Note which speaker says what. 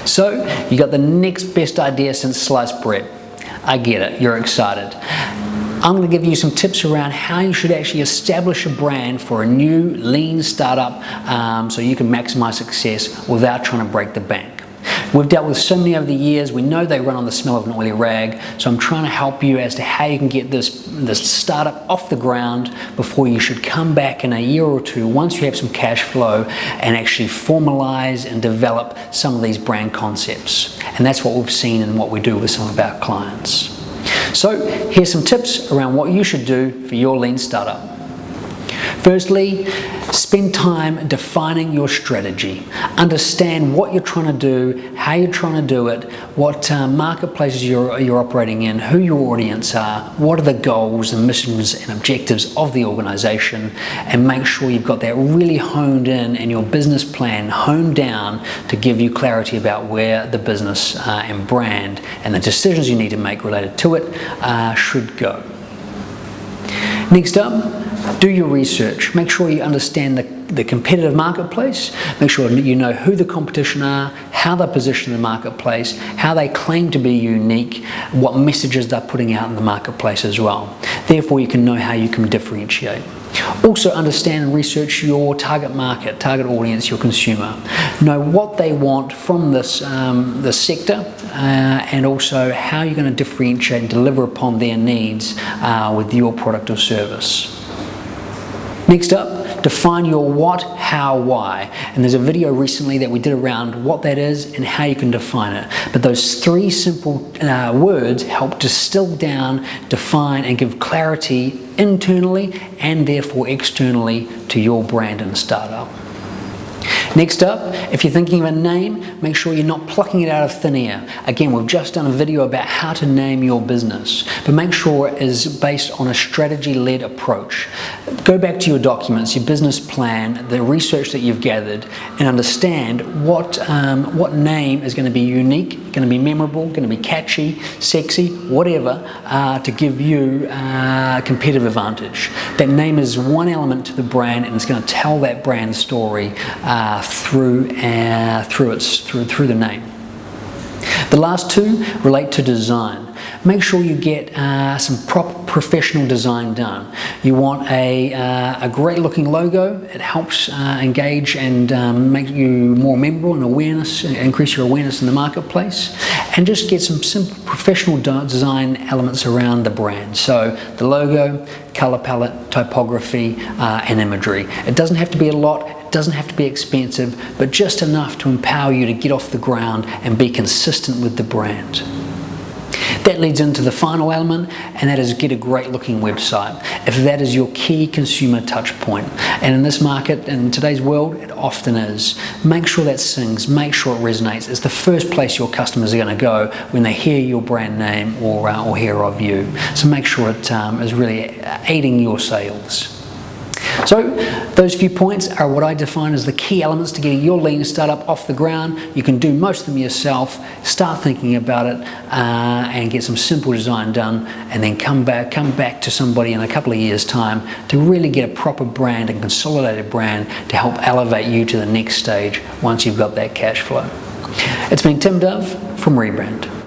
Speaker 1: So you got the next best idea since sliced bread. I get it, you're excited. I'm going to give you some tips around how you should actually establish a brand for a new lean startup so you can maximize success without trying to break the bank. We've dealt with so many over the years, we know they run on the smell of an oily rag, so I'm trying to help you as to how you can get this startup off the ground before you should come back in a year or two once you have some cash flow and actually formalize and develop some of these brand concepts. And that's what we've seen and what we do with some of our clients. So here's some tips around what you should do for your lean startup. Firstly, spend time defining your strategy. Understand what you're trying to do, how you're trying to do it, what marketplaces you're operating in, who your audience are, what are the goals and missions and objectives of the organization, and make sure you've got that really honed in and your business plan honed down to give you clarity about where the business and brand and the decisions you need to make related to it should go. Next up, do your research. Make sure you understand the competitive marketplace. Make sure you know who the competition are, how they're positioned in the marketplace, how they claim to be unique, what messages they're putting out in the marketplace as well. Therefore, you can know how you can differentiate. Also understand and research your target market, target audience, your consumer. Know what they want from this sector and also how you're going to differentiate and deliver upon their needs with your product or service. Next up, define your what, how, why. And there's a video recently that we did around what that is and how you can define it. But those three simple words help distill down, define, and give clarity internally and therefore externally to your brand and startup. Next up, if you're thinking of a name, make sure you're not plucking it out of thin air. Again, we've just done a video about how to name your business, but make sure it is based on a strategy-led approach. Go back to your documents, your business plan, the research that you've gathered, and understand what name is going to be unique, going to be memorable, going to be catchy, sexy, whatever, to give you a competitive advantage. That name is one element to the brand, and it's going to tell that brand story through the name. The last two relate to design. Make sure you get some proper professional design done. You want a great looking logo. It helps engage and make you more memorable and awareness, increase your awareness in the marketplace. And just get some simple professional design elements around the brand. So the logo, color palette, typography, and imagery. It doesn't have to be a lot. It doesn't have to be expensive, but just enough to empower you to get off the ground and be consistent with the brand. That leads into the final element, and that is get a great looking website. If that is your key consumer touch point, and in this market, in today's world, it often is. Make sure that sings, make sure it resonates. It's the first place your customers are going to go when they hear your brand name or hear of you. So make sure it is really aiding your sales. So those few points are what I define as the key elements to getting your lean startup off the ground. You can do most of them yourself, start thinking about it and get some simple design done, and then come back to somebody in a couple of years' time to really get a proper brand and consolidated brand to help elevate you to the next stage once you've got that cash flow. It's been Tim Dove from Rebrand.